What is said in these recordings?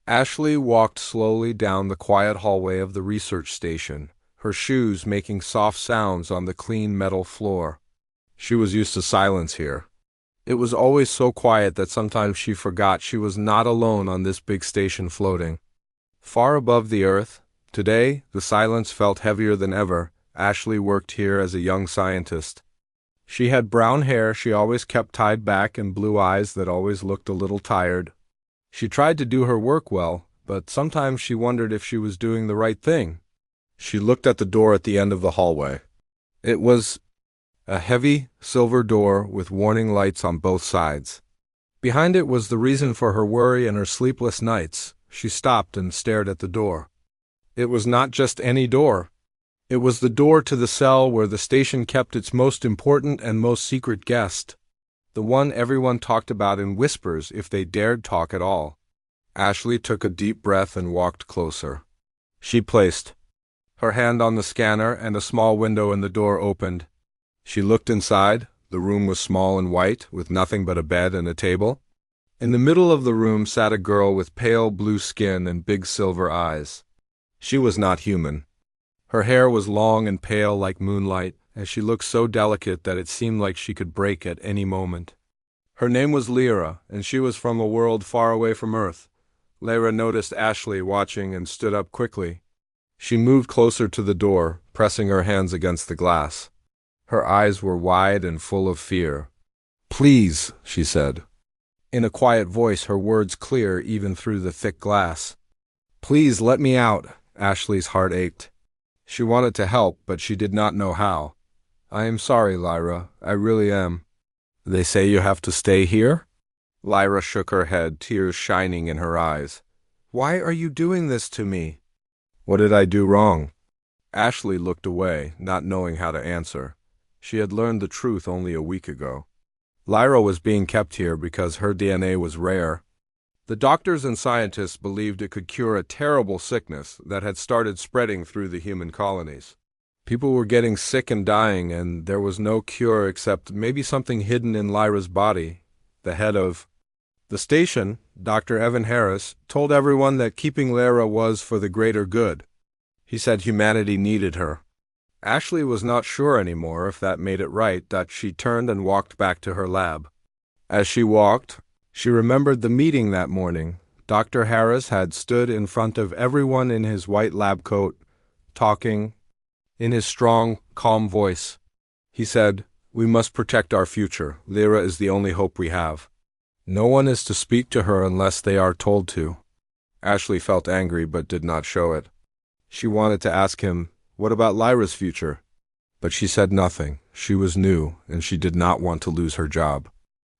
Ashley walked slowly down the quiet hallway of the research station, her shoes making soft sounds on the clean metal floor. She was used to silence here. It was always so quiet that sometimes she forgot she was not alone on this big station floating. Far above the earth, today, the silence felt heavier than ever. Ashley worked here as a young scientist. She had brown hair she always kept tied back and blue eyes that always looked a little tired. She tried to do her work well, but sometimes she wondered if she was doing the right thing. She looked at the door at the end of the hallway. It was a heavy, silver door with warning lights on both sides. Behind it was the reason for her worry and her sleepless nights. She stopped and stared at the door. It was not just any door. It was the door to the cell where the station kept its most important and most secret guest. The one everyone talked about in whispers if they dared talk at all. Ashley took a deep breath and walked closer. She placed her hand on the scanner and a small window in the door opened. She looked inside. The room was small and white, with nothing but a bed and a table. In the middle of the room sat a girl with pale blue skin and big silver eyes. She was not human. Her hair was long and pale like moonlight, and she looked so delicate that it seemed like she could break at any moment. Her name was Lyra, and she was from a world far away from Earth. Lyra noticed Ashley watching and stood up quickly. She moved closer to the door, pressing her hands against the glass. Her eyes were wide and full of fear. "Please," she said. In a quiet voice, her words clear even through the thick glass. "Please let me out." Ashley's heart ached. She wanted to help, but she did not know how. "I am sorry, Lyra. I really am." "They say you have to stay here?" Lyra shook her head, tears shining in her eyes. "Why are you doing this to me?" "What did I do wrong?" Ashley looked away, not knowing how to answer. She had learned the truth only a week ago. Lyra was being kept here because her DNA was rare. The doctors and scientists believed it could cure a terrible sickness that had started spreading through the human colonies. People were getting sick and dying, and there was no cure except maybe something hidden in Lyra's body. The head of the station, Dr. Evan Harris, told everyone that keeping Lyra was for the greater good. He said humanity needed her. Ashley was not sure anymore if that made it right that she turned and walked back to her lab. As she walked, she remembered the meeting that morning. Dr. Harris had stood in front of everyone in his white lab coat, talking in his strong, calm voice. He said, "We must protect our future. Lyra is the only hope we have. No one is to speak to her unless they are told to." Ashley felt angry but did not show it. She wanted to ask him, what about Lyra's future? But she said nothing. She was new, and she did not want to lose her job.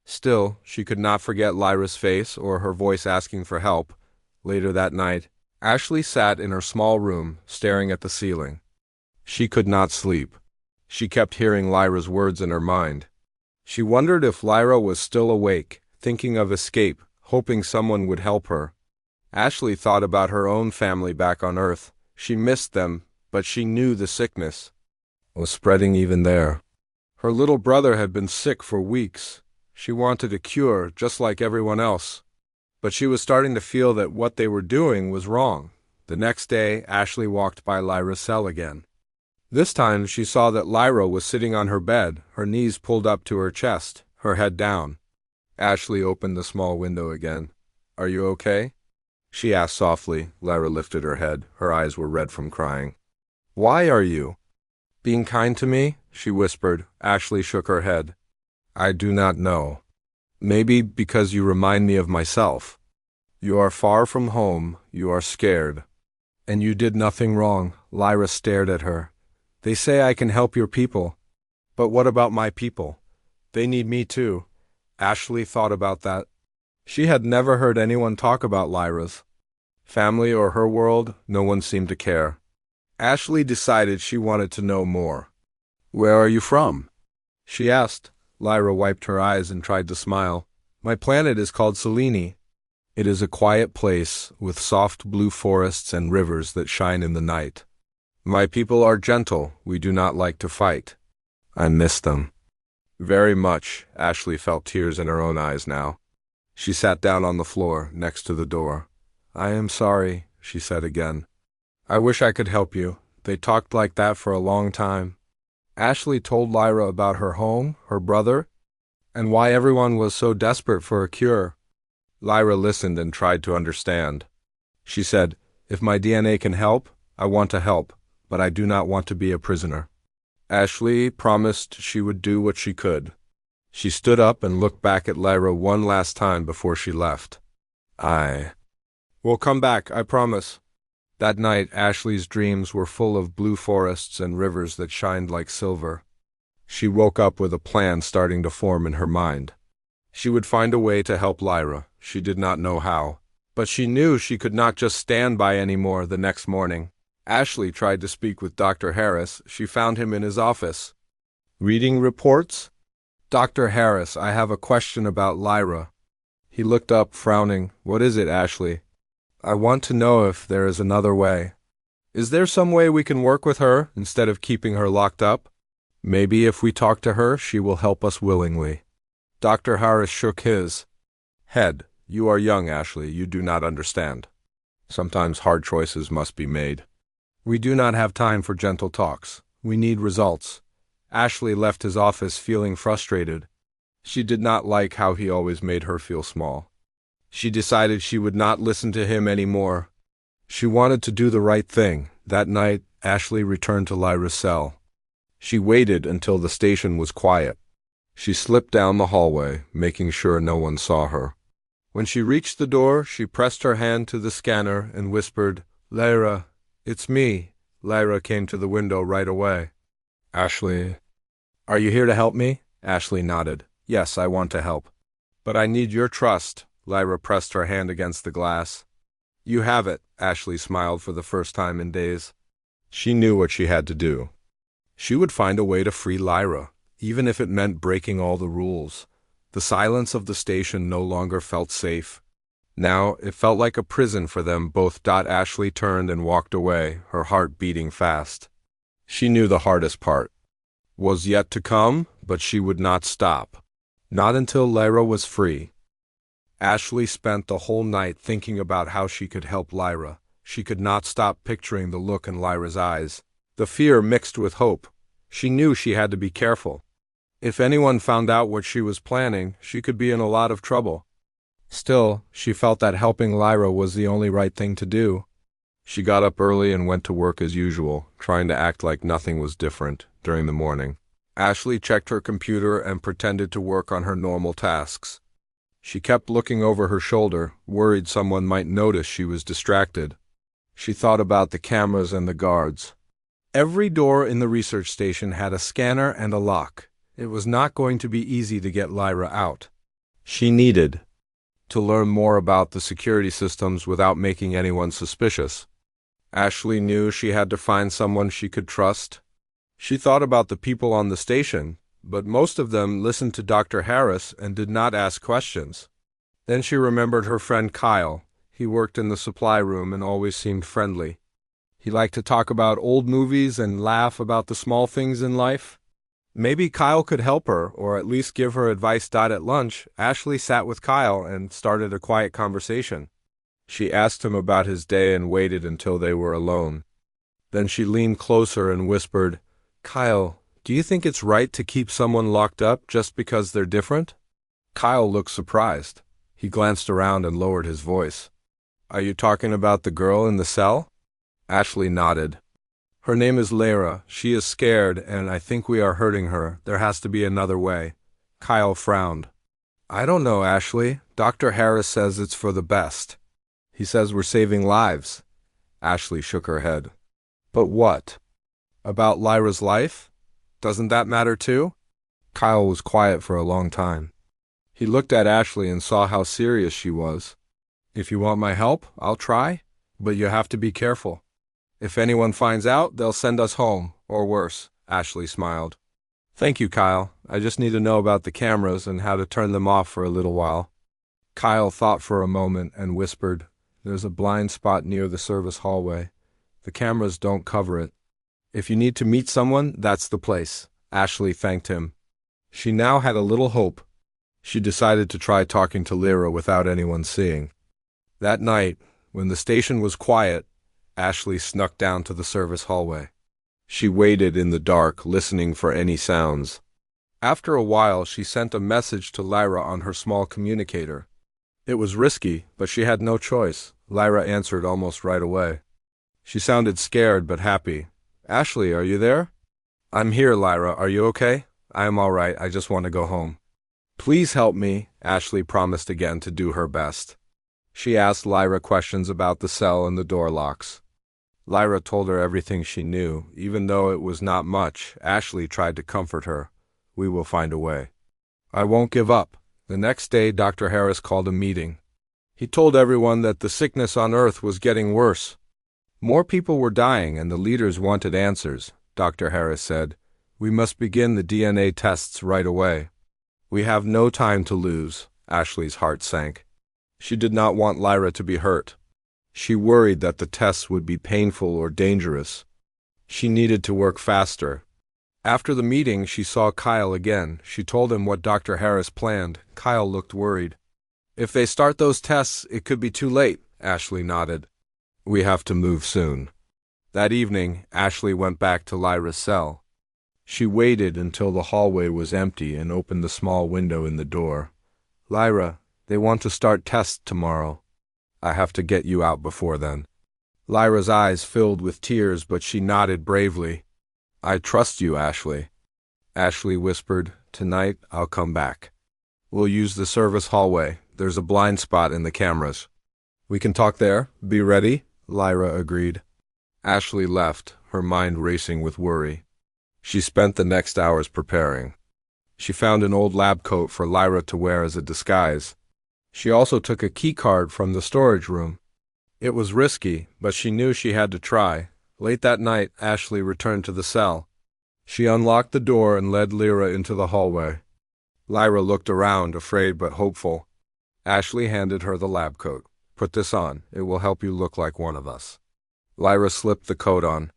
Still, she could not forget Lyra's face or her voice asking for help. Later that night, Ashley sat in her small room, staring at the ceiling. She could not sleep. She kept hearing Lyra's words in her mind. She wondered if Lyra was still awake, thinking of escape, hoping someone would help her. Ashley thought about her own family back on Earth. She missed them, but she knew the sickness was spreading even there. Her little brother had been sick for weeks. She wanted a cure, just like everyone else. But she was starting to feel that what they were doing was wrong. The next day, Ashley walked by Lyra's cell again. This time, she saw that Lyra was sitting on her bed, her knees pulled up to her chest, her head down. Ashley opened the small window again. "Are you okay?" she asked softly. Lyra lifted her head. Her eyes were red from crying. "Why are you being kind to me?" she whispered. Ashley shook her head. "I do not know. Maybe because you remind me of myself. You are far from home, you are scared. And you did nothing wrong." Lyra stared at her. "They say I can help your people. But what about my people? They need me too." Ashley thought about that. She had never heard anyone talk about Lyra's family or her world. No one seemed to care. Ashley decided she wanted to know more. "Where are you from?" she asked. Lyra wiped her eyes and tried to smile. "My planet is called Selene. It is a quiet place with soft blue forests and rivers that shine in the night. My people are gentle. We do not like to fight. I miss them." "Very much." Ashley felt tears in her own eyes now. She sat down on the floor next to the door. I am sorry, she said again. I wish I could help you. They talked like that for a long time. Ashley told Lyra about her home, her brother, and why everyone was so desperate for a cure. Lyra listened and tried to understand. She said, "If my DNA can help, I want to help, but I do not want to be a prisoner." Ashley promised she would do what she could. She stood up and looked back at Lyra one last time before she left. I will come back, I promise. That night, Ashley's dreams were full of blue forests and rivers that shined like silver. She woke up with a plan starting to form in her mind. She would find a way to help Lyra. She did not know how. But she knew she could not just stand by anymore the next morning. Ashley tried to speak with Dr. Harris. She found him in his office. Reading reports? Dr. Harris, I have a question about Lyra. He looked up, frowning. What is it, Ashley? I want to know if there is another way. Is there some way we can work with her instead of keeping her locked up? Maybe if we talk to her, she will help us willingly. Dr. Harris shook his head. You are young, Ashley. You do not understand. Sometimes hard choices must be made. We do not have time for gentle talks. We need results. Ashley left his office feeling frustrated. She did not like how he always made her feel small. She decided she would not listen to him anymore. She wanted to do the right thing. That night, Ashley returned to Lyra's cell. She waited until the station was quiet. She slipped down the hallway, making sure no one saw her. When she reached the door, she pressed her hand to the scanner and whispered, Lyra, it's me. Lyra came to the window right away. Ashley, are you here to help me? Ashley nodded. Yes, I want to help. But I need your trust. Lyra pressed her hand against the glass. You have it, Ashley smiled for the first time in days. She knew what she had to do. She would find a way to free Lyra, even if it meant breaking all the rules. The silence of the station no longer felt safe. Now it felt like a prison for them both. Ashley turned and walked away, her heart beating fast. She knew the hardest part was yet to come, but she would not stop. Not until Lyra was free. Ashley spent the whole night thinking about how she could help Lyra. She could not stop picturing the look in Lyra's eyes. The fear mixed with hope. She knew she had to be careful. If anyone found out what she was planning, she could be in a lot of trouble. Still, she felt that helping Lyra was the only right thing to do. She got up early and went to work as usual, trying to act like nothing was different during the morning. Ashley checked her computer and pretended to work on her normal tasks. She kept looking over her shoulder, worried someone might notice she was distracted. She thought about the cameras and the guards. Every door in the research station had a scanner and a lock. It was not going to be easy to get Lyra out. She needed to learn more about the security systems without making anyone suspicious. Ashley knew she had to find someone she could trust. She thought about the people on the station, but most of them listened to Dr. Harris and did not ask questions. Then she remembered her friend Kyle. He worked in the supply room and always seemed friendly. He liked to talk about old movies and laugh about the small things in life. Maybe Kyle could help her, or at least give her advice. At lunch, Ashley sat with Kyle and started a quiet conversation. She asked him about his day and waited until they were alone. Then she leaned closer and whispered, Kyle, do you think it's right to keep someone locked up just because they're different? Kyle looked surprised. He glanced around and lowered his voice. Are you talking about the girl in the cell? Ashley nodded. Her name is Lyra. She is scared, and I think we are hurting her. There has to be another way. Kyle frowned. I don't know, Ashley. Dr. Harris says it's for the best. He says we're saving lives. Ashley shook her head. But what? About Lyra's life? Doesn't that matter too? Kyle was quiet for a long time. He looked at Ashley and saw how serious she was. If you want my help, I'll try, but you have to be careful. If anyone finds out, they'll send us home, or worse, Ashley smiled. Thank you, Kyle. I just need to know about the cameras and how to turn them off for a little while. Kyle thought for a moment and whispered, There's a blind spot near the service hallway. The cameras don't cover it. If you need to meet someone, that's the place. Ashley thanked him. She now had a little hope. She decided to try talking to Lyra without anyone seeing. That night, When the station was quiet, Ashley snuck down to the service hallway. She waited in the dark, listening for any sounds. After a while, she sent a message to Lyra on her small communicator. It was risky, but she had no choice. Lyra answered almost right away. She sounded scared but happy. "Ashley, are you there?" "I'm here, Lyra. Are you okay?" "I am all right. I just want to go home." "Please help me," Ashley promised again to do her best. She asked Lyra questions about the cell and the door locks. Lyra told her everything she knew. Even though it was not much, Ashley tried to comfort her. "We will find a way. I won't give up." The next day, Dr. Harris called a meeting. He told everyone that the sickness on Earth was getting worse. More people were dying and the leaders wanted answers. Dr. Harris said, "We must begin the DNA tests right away." "We have no time to lose." Ashley's heart sank. She did not want Lyra to be hurt. She worried that the tests would be painful or dangerous. She needed to work faster. After the meeting, she saw Kyle again. She told him what Dr. Harris planned. Kyle looked worried. "If they start those tests, it could be too late," Ashley nodded. "We have to move soon." That evening, Ashley went back to Lyra's cell. She waited until the hallway was empty and opened the small window in the door. "Lyra, they want to start tests tomorrow. I have to get you out before then." Lyra's eyes filled with tears, but she nodded bravely. "I trust you, Ashley." Ashley whispered, "Tonight, I'll come back. We'll use the service hallway. There's a blind spot in the cameras." "We can talk there. Be ready," Lyra agreed. Ashley left, her mind racing with worry. She spent the next hours preparing. She found an old lab coat for Lyra to wear as a disguise. She also took a key card from the storage room. It was risky, but she knew she had to try. Late that night, Ashley returned to the cell. She unlocked the door and led Lyra into the hallway. Lyra looked around, afraid but hopeful. Ashley handed her the lab coat. "Put this on. It will help you look like one of us." Lyra slipped the coat on.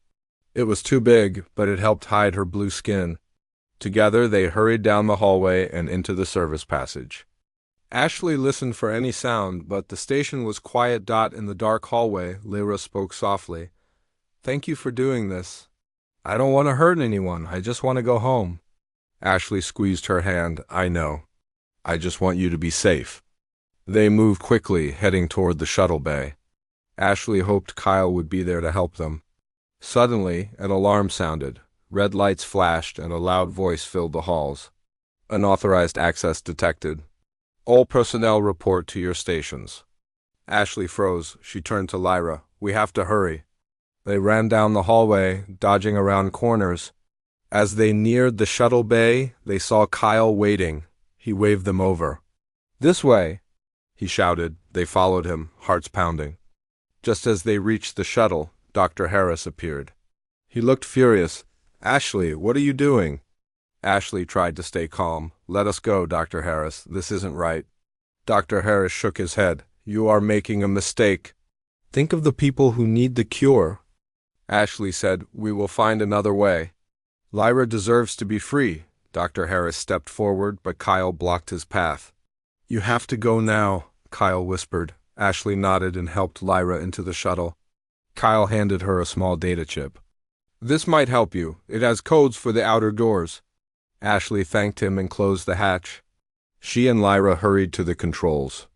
It was too big, but it helped hide her blue skin. Together, they hurried down the hallway and into the service passage. Ashley listened for any sound, but the station was quiet. In the dark hallway, Lyra spoke softly. "Thank you for doing this. I don't want to hurt anyone. I just want to go home." Ashley squeezed her hand. "I know. I just want you to be safe." They moved quickly, heading toward the shuttle bay. Ashley hoped Kyle would be there to help them. Suddenly, an alarm sounded. Red lights flashed, and a loud voice filled the halls. "Unauthorized access detected. All personnel report to your stations." Ashley froze. She turned to Lyra. "We have to hurry." They ran down the hallway, dodging around corners. As they neared the shuttle bay, they saw Kyle waiting. He waved them over. "This way," he shouted. They followed him, hearts pounding. Just as they reached the shuttle, Dr. Harris appeared. He looked furious. "Ashley, what are you doing?" Ashley tried to stay calm. "Let us go, Dr. Harris. This isn't right." Dr. Harris shook his head. "You are making a mistake. Think of the people who need the cure." Ashley said, "We will find another way. Lyra deserves to be free." Dr. Harris stepped forward, but Kyle blocked his path. "You have to go now," Kyle whispered. Ashley nodded and helped Lyra into the shuttle. Kyle handed her a small data chip. "This might help you. It has codes for the outer doors." Ashley thanked him and closed the hatch. She and Lyra hurried to the controls.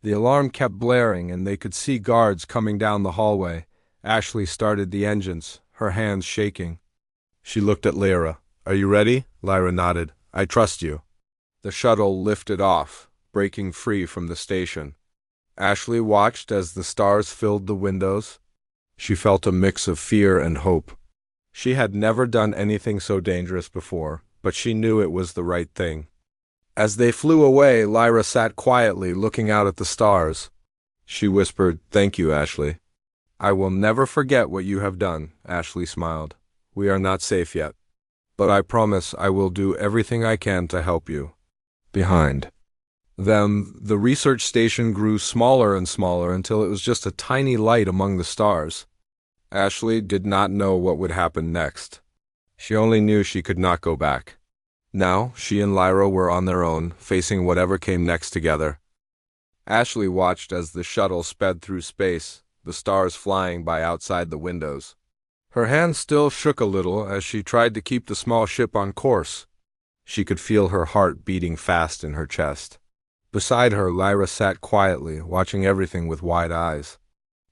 The alarm kept blaring, and they could see guards coming down the hallway. Ashley started the engines, her hands shaking. She looked at Lyra. "Are you ready?" Lyra nodded. "I trust you." The shuttle lifted off, breaking free from the station. Ashley watched as the stars filled the windows. She felt a mix of fear and hope. She had never done anything so dangerous before, but she knew it was the right thing. As they flew away, Lyra sat quietly, looking out at the stars. She whispered, "Thank you, Ashley." "I will never forget what you have done," Ashley smiled. "We are not safe yet, but I promise I will do everything I can to help you." Behind them, the research station grew smaller and smaller until it was just a tiny light among the stars. Ashley did not know what would happen next. She only knew she could not go back. Now, she and Lyra were on their own, facing whatever came next together. Ashley watched as the shuttle sped through space, the stars flying by outside the windows. Her hand still shook a little as she tried to keep the small ship on course. She could feel her heart beating fast in her chest. Beside her, Lyra sat quietly, watching everything with wide eyes.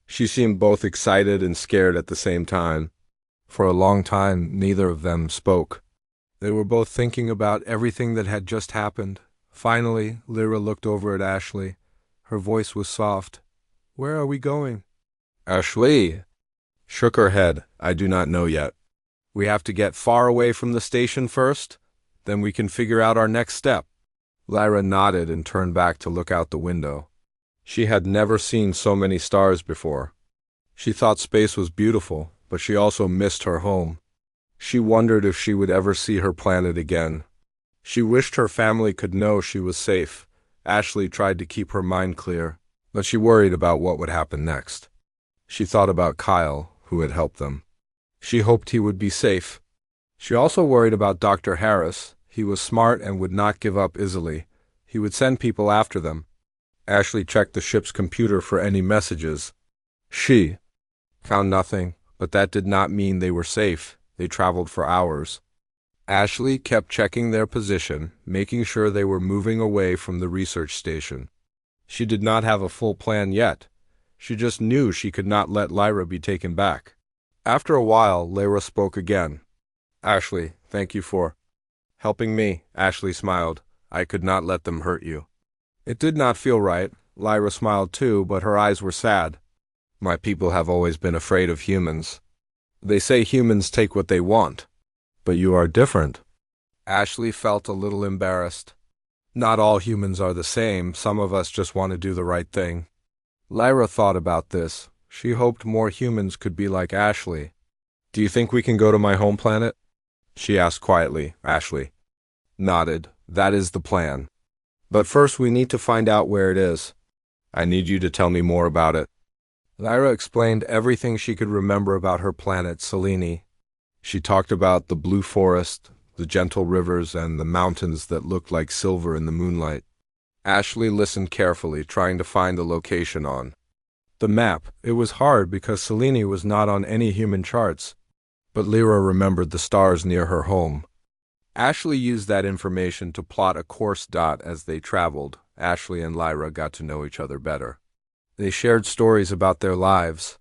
She seemed both excited and scared at the same time. For a long time, neither of them spoke. They were both thinking about everything that had just happened. Finally, Lyra looked over at Ashley. Her voice was soft. "Where are we going?" Ashley shook her head. "I do not know yet. We have to get far away from the station first, then we can figure out our next step." Lyra nodded and turned back to look out the window. She had never seen so many stars before. She thought space was beautiful, but she also missed her home. She wondered if she would ever see her planet again. She wished her family could know she was safe. Ashley tried to keep her mind clear, but she worried about what would happen next. She thought about Kyle, who had helped them. She hoped he would be safe. She also worried about Dr. Harris. He was smart and would not give up easily. He would send people after them. Ashley checked the ship's computer for any messages. She found nothing, but that did not mean they were safe. They traveled for hours. Ashley kept checking their position, making sure they were moving away from the research station. She did not have a full plan yet. She just knew she could not let Lyra be taken back. After a while, Lyra spoke again. "Ashley, thank you for helping me." Ashley smiled. "I could not let them hurt you." It did not feel right. Lyra smiled too, but her eyes were sad. "My people have always been afraid of humans. They say humans take what they want. But you are different." Ashley felt a little embarrassed. "Not all humans are the same. Some of us just want to do the right thing." Lyra thought about this. She hoped more humans could be like Ashley. "Do you think we can go to my home planet?" she asked quietly. Ashley nodded. "That is the plan. But first we need to find out where it is. I need you to tell me more about it." Lyra explained everything she could remember about her planet, Selene. She talked about the blue forest, the gentle rivers, and the mountains that looked like silver in the moonlight. Ashley listened carefully, trying to find the location on the map. It was hard because Selene was not on any human charts, but Lyra remembered the stars near her home. Ashley used that information to plot a course. As they traveled, Ashley and Lyra got to know each other better. They shared stories about their lives.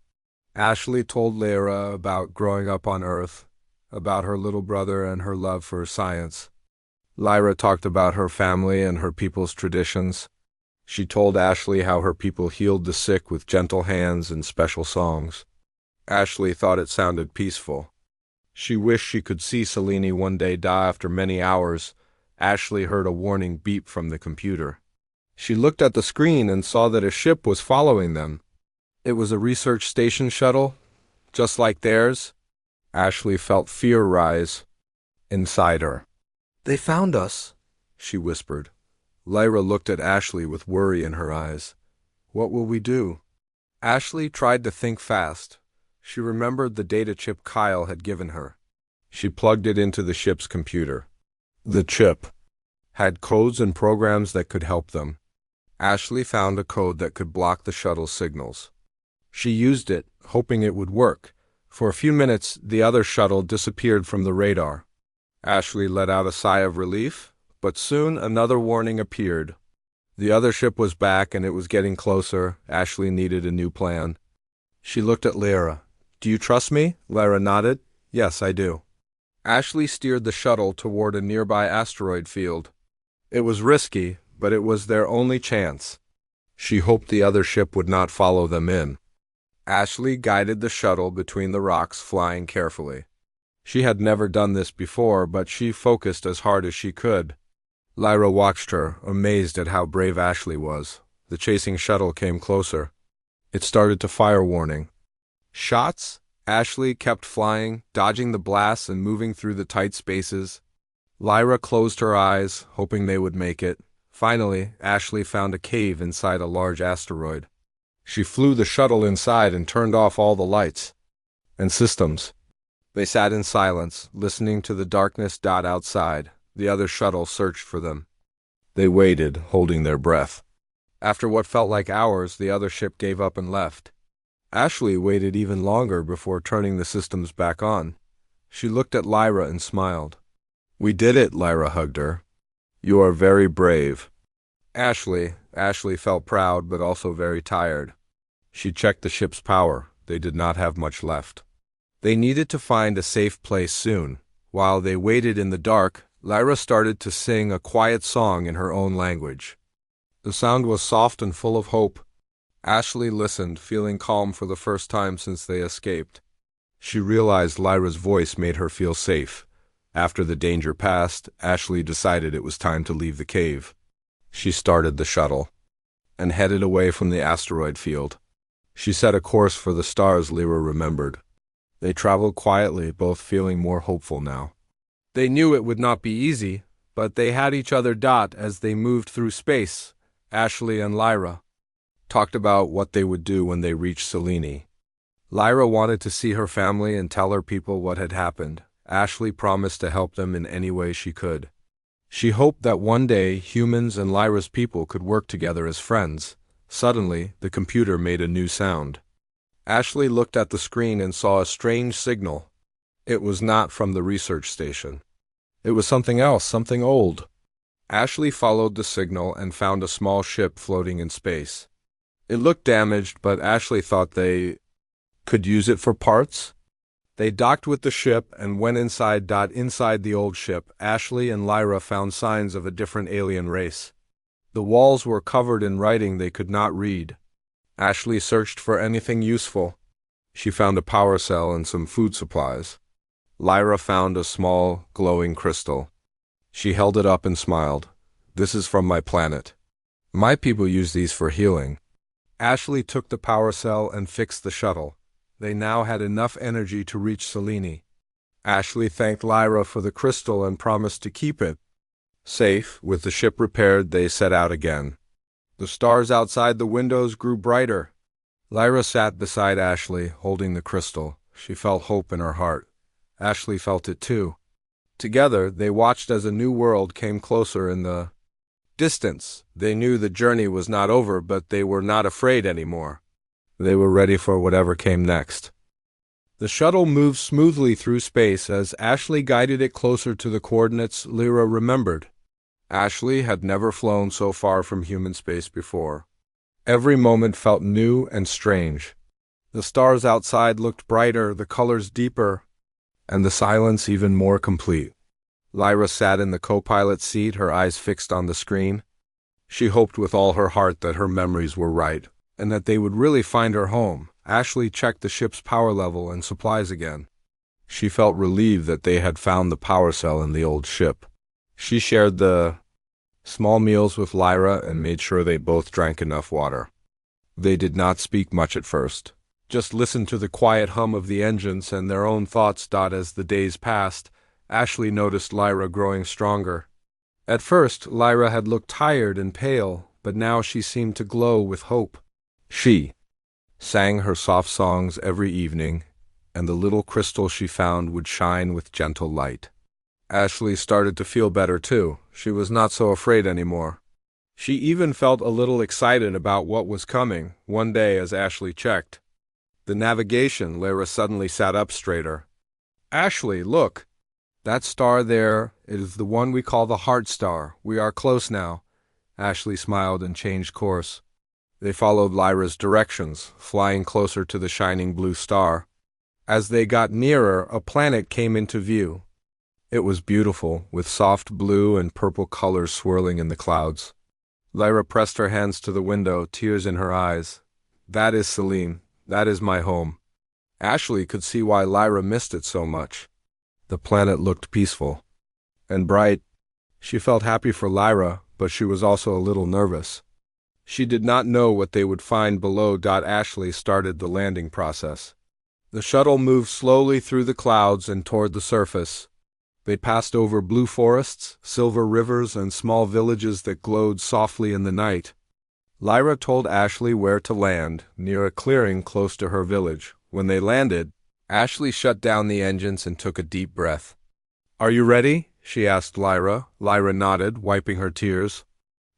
Ashley told Lyra about growing up on Earth, about her little brother and her love for science. Lyra talked about her family and her people's traditions. She told Ashley how her people healed the sick with gentle hands and special songs. Ashley thought it sounded peaceful. She wished she could see Selene one day. After many hours, Ashley heard a warning beep from the computer. She looked at the screen and saw that a ship was following them. It was a research station shuttle, just like theirs. Ashley felt fear rise inside her. "They found us," she whispered. Lyra looked at Ashley with worry in her eyes. "What will we do?" Ashley tried to think fast. She remembered the data chip Kyle had given her. She plugged it into the ship's computer. The chip had codes and programs that could help them. Ashley found a code that could block the shuttle's signals. She used it, hoping it would work. For a few minutes, the other shuttle disappeared from the radar. Ashley let out a sigh of relief, but soon another warning appeared. The other ship was back and it was getting closer. Ashley needed a new plan. She looked at Lyra. "Do you trust me?" Lyra nodded. "Yes, I do." Ashley steered the shuttle toward a nearby asteroid field. It was risky, but it was their only chance. She hoped the other ship would not follow them in. Ashley guided the shuttle between the rocks, flying carefully. She had never done this before, but she focused as hard as she could. Lyra watched her, amazed at how brave Ashley was. The chasing shuttle came closer. It started to fire warning. Shots? Ashley kept flying, dodging the blasts and moving through the tight spaces. Lyra closed her eyes, hoping they would make it. Finally, Ashley found a cave inside a large asteroid. She flew the shuttle inside and turned off all the lights and systems. They sat in silence, listening to the darkness outside. The other shuttle searched for them. They waited, holding their breath. After what felt like hours, the other ship gave up and left. Ashley waited even longer before turning the systems back on. She looked at Lyra and smiled. "We did it," Lyra hugged her. "You are very brave." Ashley felt proud but also very tired. She checked the ship's power. They did not have much left. They needed to find a safe place soon. While they waited in the dark, Lyra started to sing a quiet song in her own language. The sound was soft and full of hope. Ashley listened, feeling calm for the first time since they escaped. She realized Lyra's voice made her feel safe. After the danger passed, Ashley decided it was time to leave the cave. She started the shuttle and headed away from the asteroid field. She set a course for the stars Lyra remembered. They traveled quietly, both feeling more hopeful now. They knew it would not be easy, but they had each other as they moved through space. Ashley and Lyra talked about what they would do when they reached Selene. Lyra wanted to see her family and tell her people what had happened. Ashley promised to help them in any way she could. She hoped that one day humans and Lyra's people could work together as friends. Suddenly, the computer made a new sound. Ashley looked at the screen and saw a strange signal. It was not from the research station. It was something else, something old. Ashley followed the signal and found a small ship floating in space. It looked damaged, but Ashley thought they could use it for parts. They docked with the ship and went inside. Inside the old ship, Ashley and Lyra found signs of a different alien race. The walls were covered in writing they could not read. Ashley searched for anything useful. She found a power cell and some food supplies. Lyra found a small, glowing crystal. She held it up and smiled. "This is from my planet. My people use these for healing." Ashley took the power cell and fixed the shuttle. They now had enough energy to reach Selene. Ashley thanked Lyra for the crystal and promised to keep it safe. With the ship repaired, they set out again. The stars outside the windows grew brighter. Lyra sat beside Ashley, holding the crystal. She felt hope in her heart. Ashley felt it too. Together, they watched as a new world came closer in the distance. They knew the journey was not over, but they were not afraid anymore. They were ready for whatever came next. The shuttle moved smoothly through space as Ashley guided it closer to the coordinates Lyra remembered. Ashley had never flown so far from human space before. Every moment felt new and strange. The stars outside looked brighter, the colors deeper, and the silence even more complete. Lyra sat in the co-pilot seat, her eyes fixed on the screen. She hoped with all her heart that her memories were right, and that they would really find her home. Ashley checked the ship's power level and supplies again. She felt relieved that they had found the power cell in the old ship. She shared the small meals with Lyra and made sure they both drank enough water. They did not speak much at first. Just listened to the quiet hum of the engines and their own thoughts. As the days passed, Ashley noticed Lyra growing stronger. At first, Lyra had looked tired and pale, but now she seemed to glow with hope. She sang her soft songs every evening, and the little crystal she found would shine with gentle light. Ashley started to feel better too. She was not so afraid anymore. She even felt a little excited about what was coming. One day, as Ashley checked the navigation, Lyra suddenly sat up straighter. "Ashley, look! That star there, it is the one we call the Heart Star. We are close now." Ashley smiled and changed course. They followed Lyra's directions, flying closer to the shining blue star. As they got nearer, a planet came into view. It was beautiful, with soft blue and purple colors swirling in the clouds. Lyra pressed her hands to the window, tears in her eyes. "That is Selene. That is my home." Ashley could see why Lyra missed it so much. The planet looked peaceful and bright. She felt happy for Lyra, but she was also a little nervous. She did not know what they would find below. Ashley started the landing process. The shuttle moved slowly through the clouds and toward the surface. They passed over blue forests, silver rivers, and small villages that glowed softly in the night. Lyra told Ashley where to land, near a clearing close to her village. When they landed, Ashley shut down the engines and took a deep breath. "Are you ready?" she asked Lyra. Lyra nodded, wiping her tears.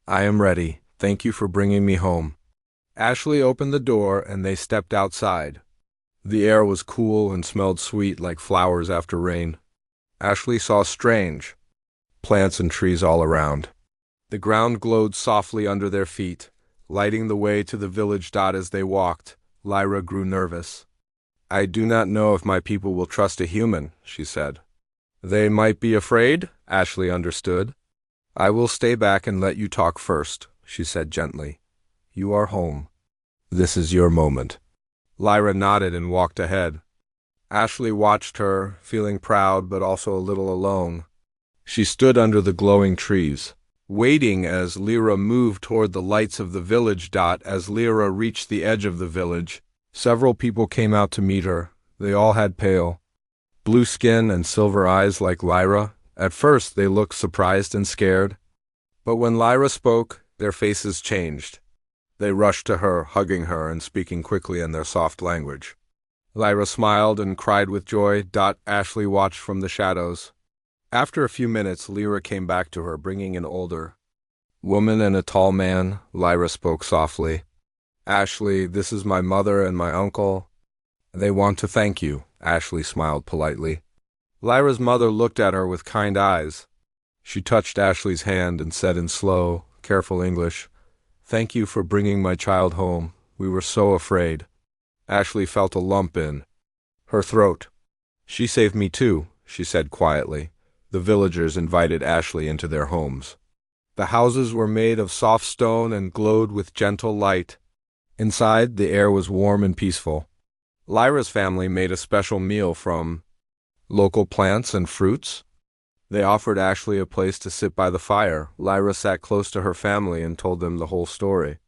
"I am ready." Thank you for bringing me home. Ashley opened the door and they stepped outside. The air was cool and smelled sweet like flowers after rain. Ashley saw strange plants and trees all around. The ground glowed softly under their feet, lighting the way to the village. As they walked, Lyra grew nervous. I do not know if my people will trust a human, she said. They might be afraid, Ashley understood. I will stay back and let you talk first, she said gently. You are home. This is your moment. Lyra nodded and walked ahead. Ashley watched her, feeling proud but also a little alone. She stood under the glowing trees, waiting as Lyra moved toward the lights of the village. As Lyra reached the edge of the village, several people came out to meet her. They all had pale blue skin and silver eyes like Lyra. At first they looked surprised and scared, but when Lyra spoke, their faces changed. They rushed to her, hugging her and speaking quickly in their soft language. Lyra smiled and cried with joy. Ashley watched from the shadows. After a few minutes, Lyra came back to her, bringing an older woman and a tall man. Lyra spoke softly. Ashley, this is my mother and my uncle. They want to thank you. Ashley smiled politely. Lyra's mother looked at her with kind eyes. She touched Ashley's hand and said in slow, careful English, Thank you for bringing my child home. We were so afraid. Ashley felt a lump in her throat. She saved me too, she said quietly. The villagers invited Ashley into their homes. The houses were made of soft stone and glowed with gentle light. Inside, the air was warm and peaceful. Lyra's family made a special meal from local plants and fruits. They offered Ashley a place to sit by the fire. Lyra sat close to her family and told them the whole story.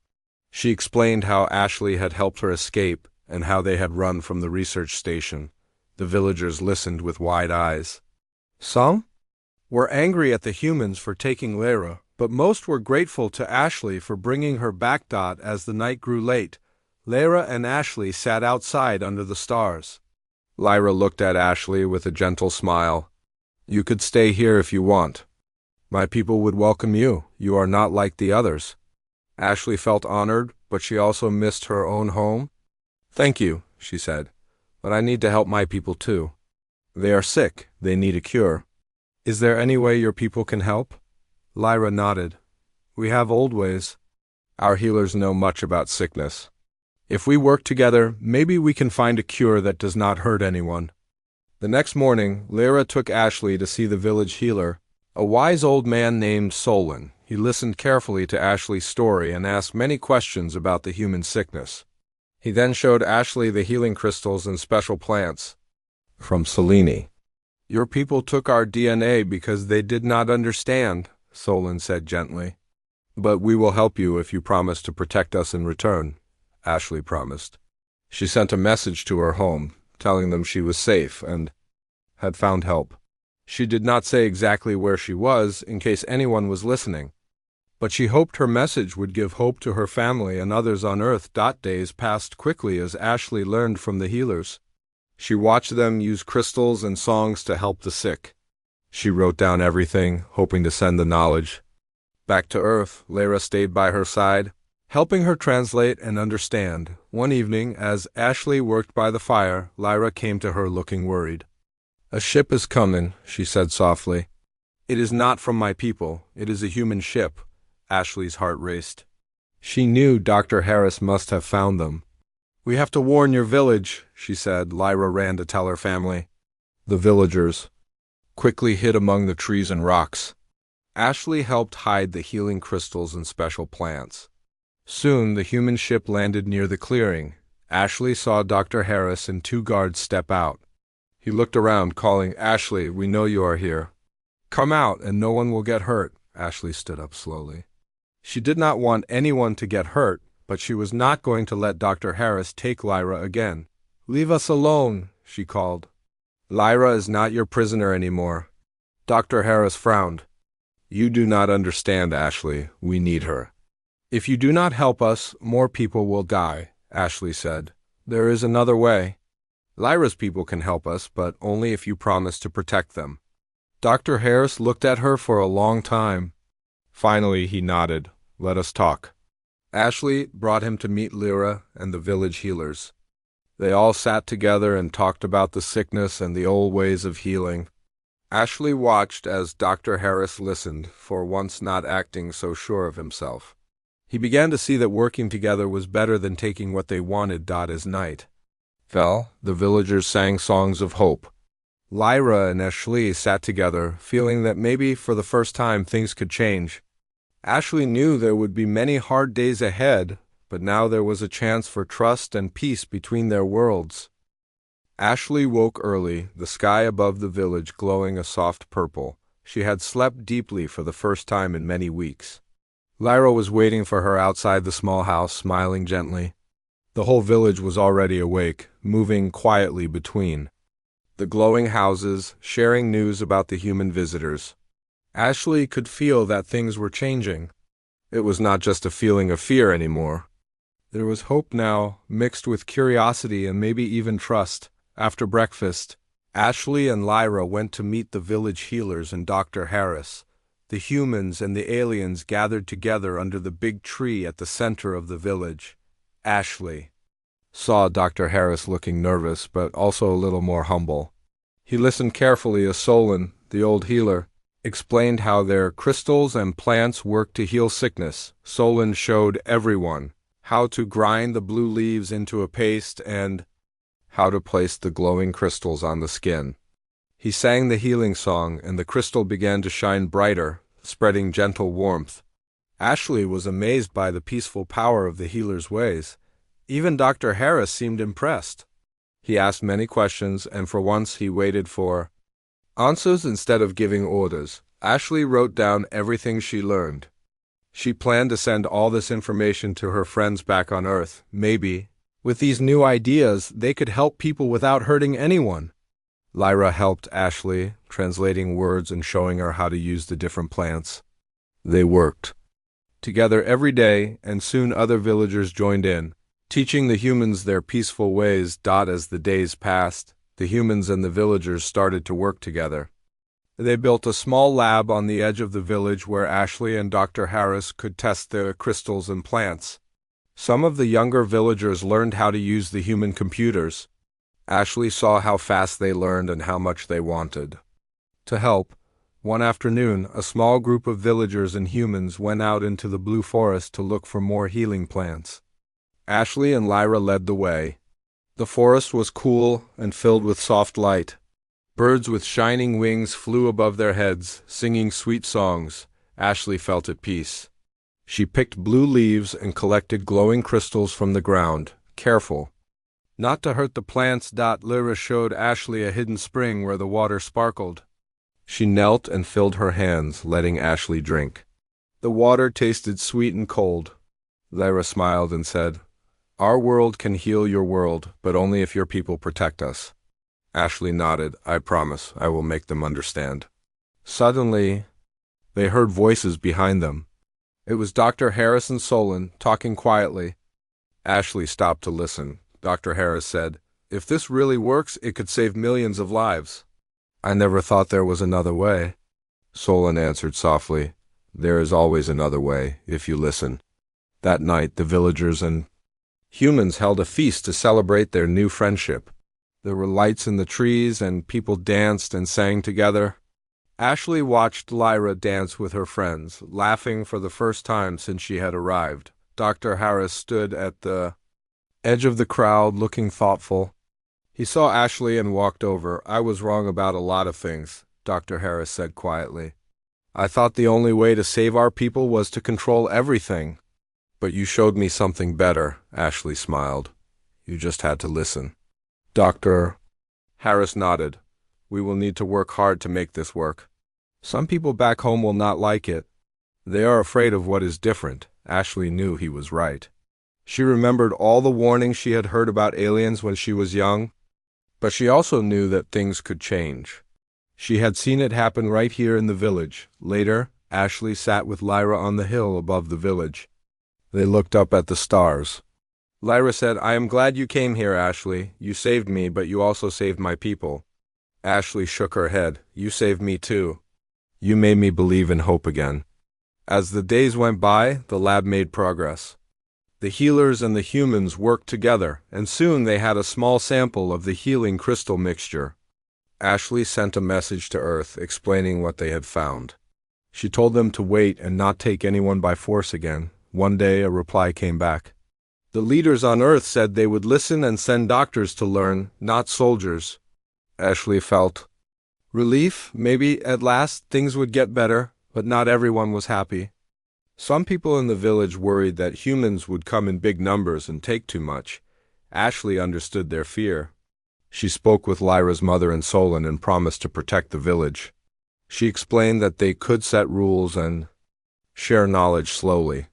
She explained how Ashley had helped her escape and how they had run from the research station. The villagers listened with wide eyes. Some were angry at the humans for taking Lyra, but most were grateful to Ashley for bringing her back. As the night grew late, Lyra and Ashley sat outside under the stars. Lyra looked at Ashley with a gentle smile. You could stay here if you want. My people would welcome you. You are not like the others. Ashley felt honored, but she also missed her own home. Thank you, she said, but I need to help my people too. They are sick. They need a cure. Is there any way your people can help? Lyra nodded. We have old ways. Our healers know much about sickness. If we work together, maybe we can find a cure that does not hurt anyone. The next morning, Lyra took Ashley to see the village healer, a wise old man named Solon. He listened carefully to Ashley's story and asked many questions about the human sickness. He then showed Ashley the healing crystals and special plants from Selene. Your people took our DNA because they did not understand, Solon said gently. But we will help you if you promise to protect us in return, Ashley promised. She sent a message to her home, telling them she was safe and had found help. She did not say exactly where she was in case anyone was listening, but she hoped her message would give hope to her family and others on Earth. Days passed quickly as Ashley learned from the healers. She watched them use crystals and songs to help the sick. She wrote down everything, hoping to send the knowledge back to Earth. Lyra stayed by her side, helping her translate and understand. One evening, as Ashley worked by the fire, Lyra came to her looking worried. A ship is coming, she said softly. It is not from my people. It is a human ship. Ashley's heart raced. She knew Dr. Harris must have found them. We have to warn your village, she said. Lyra ran to tell her family. The villagers quickly hid among the trees and rocks. Ashley helped hide the healing crystals and special plants. Soon the human ship landed near the clearing. Ashley saw Dr. Harris and 2 guards step out. He looked around, calling, Ashley, we know you are here. Come out and no one will get hurt. Ashley stood up slowly. She did not want anyone to get hurt, but she was not going to let Dr. Harris take Lyra again. Leave us alone, she called. Lyra is not your prisoner anymore. Dr. Harris frowned. You do not understand, Ashley. We need her. If you do not help us, more people will die, Ashley said. There is another way. Lyra's people can help us, but only if you promise to protect them. Dr. Harris looked at her for a long time. Finally, he nodded. Let us talk. Ashley brought him to meet Lyra and the village healers. They all sat together and talked about the sickness and the old ways of healing. Ashley watched as Dr. Harris listened, for once not acting so sure of himself. He began to see that working together was better than taking what they wanted. As night fell, the villagers sang songs of hope. Lyra and Ashley sat together, feeling that maybe for the first time things could change. Ashley knew there would be many hard days ahead, but now there was a chance for trust and peace between their worlds. Ashley woke early, the sky above the village glowing a soft purple. She had slept deeply for the first time in many weeks. Lyra was waiting for her outside the small house, smiling gently. The whole village was already awake, moving quietly between the glowing houses, sharing news about the human visitors. Ashley could feel that things were changing. It was not just a feeling of fear anymore. There was hope now, mixed with curiosity and maybe even trust. After breakfast, Ashley and Lyra went to meet the village healers and Dr. Harris. The humans and the aliens gathered together under the big tree at the center of the village. Ashley saw Dr. Harris looking nervous, but also a little more humble. He listened carefully as Solon, the old healer, explained how their crystals and plants work to heal sickness. Solon showed everyone how to grind the blue leaves into a paste and how to place the glowing crystals on the skin. He sang the healing song, and the crystal began to shine brighter, spreading gentle warmth. Ashley was amazed by the peaceful power of the healer's ways. Even Dr. Harris seemed impressed. He asked many questions, and for once he waited for answers instead of giving orders. Ashley wrote down everything she learned. She planned to send all this information to her friends back on Earth. Maybe, with these new ideas, they could help people without hurting anyone. Lyra helped Ashley, translating words and showing her how to use the different plants. They worked together every day, and soon other villagers joined in, teaching the humans their peaceful ways. As the days passed, the humans and the villagers started to work together. They built a small lab on the edge of the village where Ashley and Dr. Harris could test the crystals and plants. Some of the younger villagers learned how to use the human computers. Ashley saw how fast they learned and how much they wanted to help. One afternoon, a small group of villagers and humans went out into the blue forest to look for more healing plants. Ashley and Lyra led the way. The forest was cool and filled with soft light. Birds with shining wings flew above their heads, singing sweet songs. Ashley felt at peace. She picked blue leaves and collected glowing crystals from the ground, careful not to hurt the plants. Lyra showed Ashley a hidden spring where the water sparkled. She knelt and filled her hands, letting Ashley drink. The water tasted sweet and cold. Lyra smiled and said, "Our world can heal your world, but only if your people protect us." Ashley nodded. "I promise, I will make them understand." Suddenly, they heard voices behind them. It was Dr. Harris and Solon, talking quietly. Ashley stopped to listen. Dr. Harris said, "If this really works, it could save millions of lives." "I never thought there was another way." Solon answered softly, "There is always another way, if you listen." That night, the villagers and humans held a feast to celebrate their new friendship. There were lights in the trees, and people danced and sang together. Ashley watched Lyra dance with her friends, laughing for the first time since she had arrived. Dr. Harris stood at the edge of the crowd, looking thoughtful. He saw Ashley and walked over. "I was wrong about a lot of things," Dr. Harris said quietly. "I thought the only way to save our people was to control everything. But you showed me something better," Ashley smiled. "You just had to listen." Dr. Harris nodded. "We will need to work hard to make this work. Some people back home will not like it. They are afraid of what is different." Ashley knew he was right. She remembered all the warnings she had heard about aliens when she was young, but she also knew that things could change. She had seen it happen right here in the village. Later, Ashley sat with Lyra on the hill above the village. They looked up at the stars. Lyra said, "I am glad you came here, Ashley. You saved me, but you also saved my people." Ashley shook her head. "You saved me too. You made me believe in hope again." As the days went by, the lab made progress. The healers and the humans worked together, and soon they had a small sample of the healing crystal mixture. Ashley sent a message to Earth explaining what they had found. She told them to wait and not take anyone by force again. One day a reply came back. The leaders on Earth said they would listen and send doctors to learn, not soldiers. Ashley felt relief. Maybe at last things would get better, but not everyone was happy. Some people in the village worried that humans would come in big numbers and take too much. Ashley understood their fear. She spoke with Lyra's mother and Solon and promised to protect the village. She explained that they could set rules and share knowledge slowly.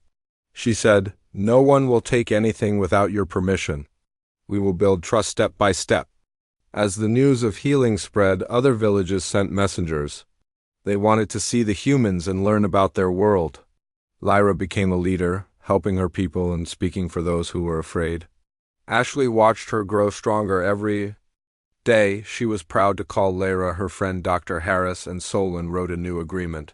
She said, "No one will take anything without your permission. We will build trust step by step." As the news of healing spread, other villages sent messengers. They wanted to see the humans and learn about their world. Lyra became a leader, helping her people and speaking for those who were afraid. Ashley watched her grow stronger every day. She was proud to call Lyra her friend. Dr. Harris and Solon wrote a new agreement.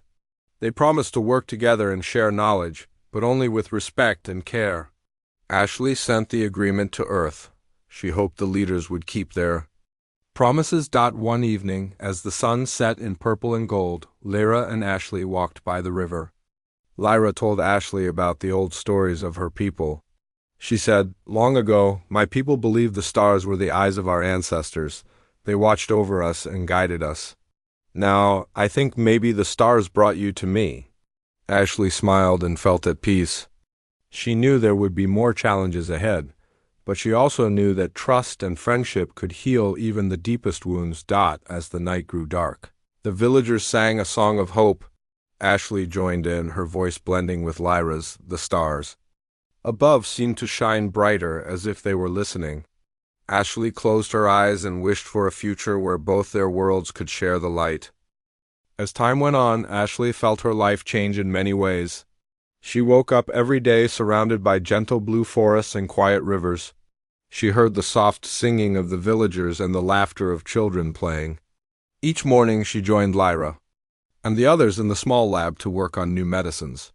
They promised to work together and share knowledge, but only with respect and care. Ashley sent the agreement to Earth. She hoped the leaders would keep their promises. One evening, as the sun set in purple and gold, Lyra and Ashley walked by the river. Lyra told Ashley about the old stories of her people. She said, "Long ago, my people believed the stars were the eyes of our ancestors. They watched over us and guided us. Now, I think maybe the stars brought you to me." Ashley smiled and felt at peace. She knew there would be more challenges ahead, but she also knew that trust and friendship could heal even the deepest wounds. As the night grew dark, the villagers sang a song of hope. Ashley joined in, her voice blending with Lyra's. The stars above seemed to shine brighter, as if they were listening. Ashley closed her eyes and wished for a future where both their worlds could share the light. As time went on, Ashley felt her life change in many ways. She woke up every day surrounded by gentle blue forests and quiet rivers. She heard the soft singing of the villagers and the laughter of children playing. Each morning she joined Lyra and the others in the small lab to work on new medicines.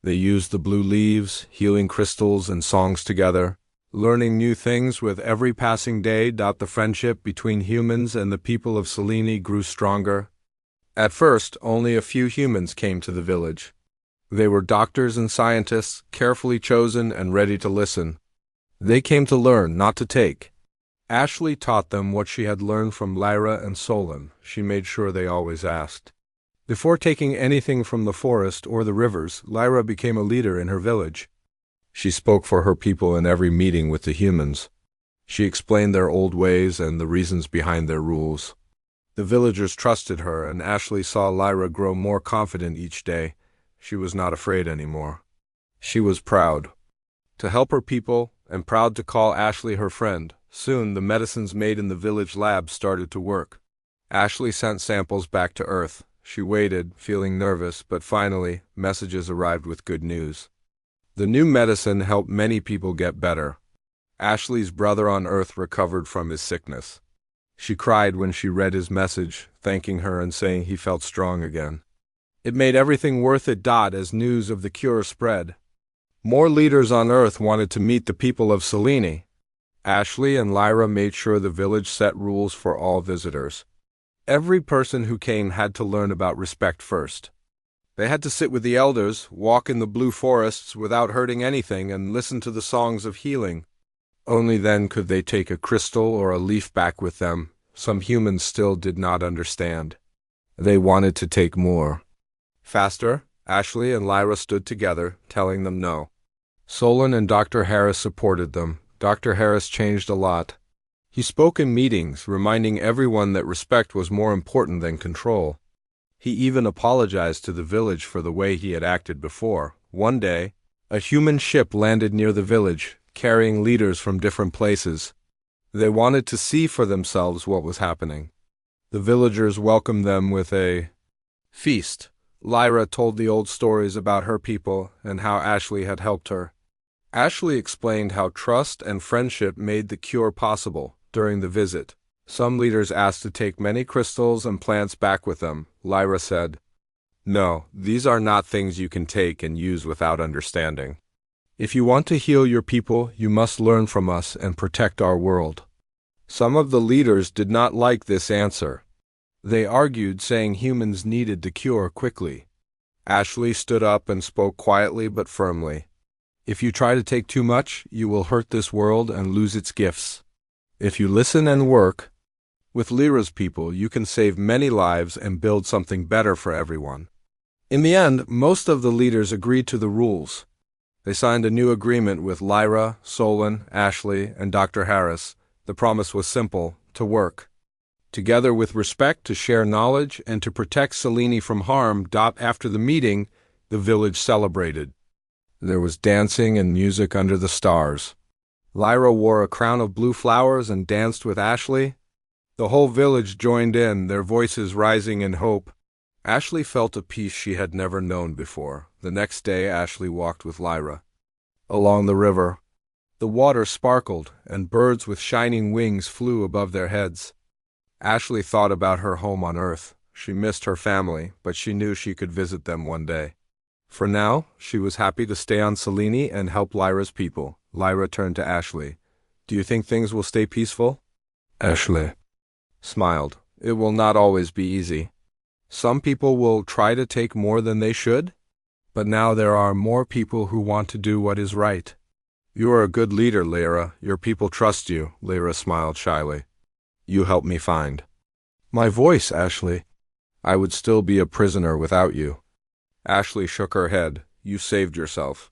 They used the blue leaves, healing crystals, and songs together, learning new things with every passing day. The friendship between humans and the people of Selene grew stronger. At first, only a few humans came to the village. They were doctors and scientists, carefully chosen and ready to listen. They came to learn, not to take. Ashley taught them what she had learned from Lyra and Solon. She made sure they always asked. Before taking anything from the forest or the rivers, Lyra became a leader in her village. She spoke for her people in every meeting with the humans. She explained their old ways and the reasons behind their rules. The villagers trusted her, and Ashley saw Lyra grow more confident each day. She was not afraid anymore. She was proud to help her people and proud to call Ashley her friend. Soon, the medicines made in the village lab started to work. Ashley sent samples back to Earth. She waited, feeling nervous, but finally, messages arrived with good news. The new medicine helped many people get better. Ashley's brother on Earth recovered from his sickness. She cried when she read his message, thanking her and saying he felt strong again. It made everything worth it. As news of the cure spread, more leaders on Earth wanted to meet the people of Selene. Ashley and Lyra made sure the village set rules for all visitors. Every person who came had to learn about respect first. They had to sit with the elders, walk in the blue forests without hurting anything, and listen to the songs of healing. Only then could they take a crystal or a leaf back with them. Some humans still did not understand. They wanted to take more. Faster, Ashley and Lyra stood together, telling them no. Solon and Dr. Harris supported them. Dr. Harris changed a lot. He spoke in meetings, reminding everyone that respect was more important than control. He even apologized to the village for the way he had acted before. One day, a human ship landed near the village, carrying leaders from different places. They wanted to see for themselves what was happening. The villagers welcomed them with a feast. Lyra told the old stories about her people and how Ashley had helped her. Ashley explained how trust and friendship made the cure possible. During the visit, some leaders asked to take many crystals and plants back with them. Lyra said, "No, these are not things you can take and use without understanding. If you want to heal your people, you must learn from us and protect our world. Some of the leaders did not like this answer. They argued, saying humans needed the cure quickly. Ashley stood up and spoke quietly but firmly. If you try to take too much, you will hurt this world and lose its gifts. If you listen and work with Lyra's people, you can save many lives and build something better for everyone. In the end, most of the leaders agreed to the rules. They signed a new agreement with Lyra, Solon, Ashley, and Dr. Harris. The promise was simple: to work together with respect, to share knowledge, and to protect Selene from harm. After the meeting, the village celebrated. There was dancing and music under the stars. Lyra wore a crown of blue flowers and danced with Ashley. The whole village joined in, their voices rising in hope. Ashley felt a peace she had never known before. The next day, Ashley walked with Lyra along the river. The water sparkled, and birds with shining wings flew above their heads. Ashley thought about her home on Earth. She missed her family, but she knew she could visit them one day. For now, she was happy to stay on Selene and help Lyra's people. Lyra turned to Ashley. "Do you think things will stay peaceful?" Ashley smiled. "It will not always be easy. Some people will try to take more than they should, but now there are more people who want to do what is right." "You are a good leader, Lyra. Your people trust you." Lyra smiled shyly. "You helped me find my voice, Ashley. I would still be a prisoner without you." Ashley shook her head. "You saved yourself.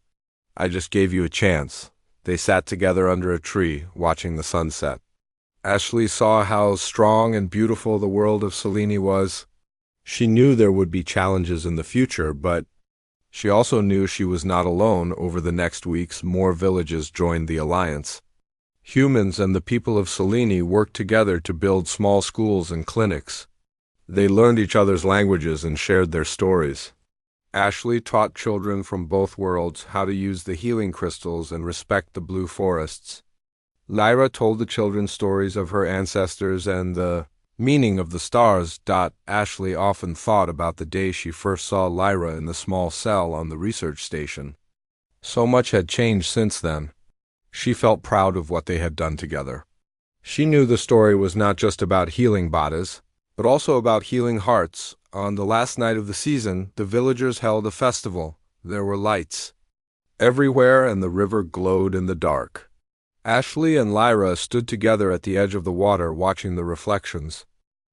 I just gave you a chance." They sat together under a tree, watching the sunset. Ashley saw how strong and beautiful the world of Selene was. She knew there would be challenges in the future, but she also knew she was not alone. Over the next weeks, more villages joined the alliance. Humans and the people of Selene worked together to build small schools and clinics. They learned each other's languages and shared their stories. Ashley taught children from both worlds how to use the healing crystals and respect the blue forests. Lyra told the children stories of her ancestors and the meaning of the stars. Ashley often thought about the day she first saw Lyra in the small cell on the research station. So much had changed since then. She felt proud of what they had done together. She knew the story was not just about healing bodies, but also about healing hearts. On the last night of the season, the villagers held a festival. There were lights everywhere, and the river glowed in the dark. Ashley and Lyra stood together at the edge of the water, watching the reflections.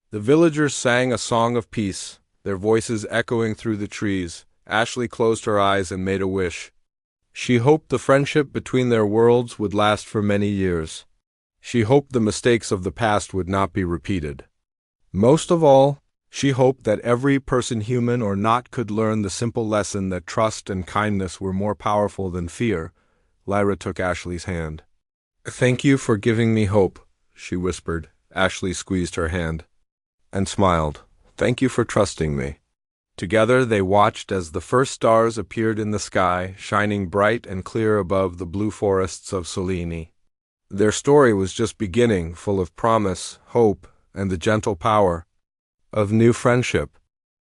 The villagers sang a song of peace, their voices echoing through the trees. Ashley closed her eyes and made a wish. She hoped the friendship between their worlds would last for many years. She hoped the mistakes of the past would not be repeated. Most of all, she hoped that every person, human or not, could learn the simple lesson that trust and kindness were more powerful than fear. Lyra took Ashley's hand. "Thank you for giving me hope," she whispered. Ashley squeezed her hand and smiled. "Thank you for trusting me." Together they watched as the first stars appeared in the sky, shining bright and clear above the blue forests of Selene. Their story was just beginning, full of promise, hope, and the gentle power of new friendship.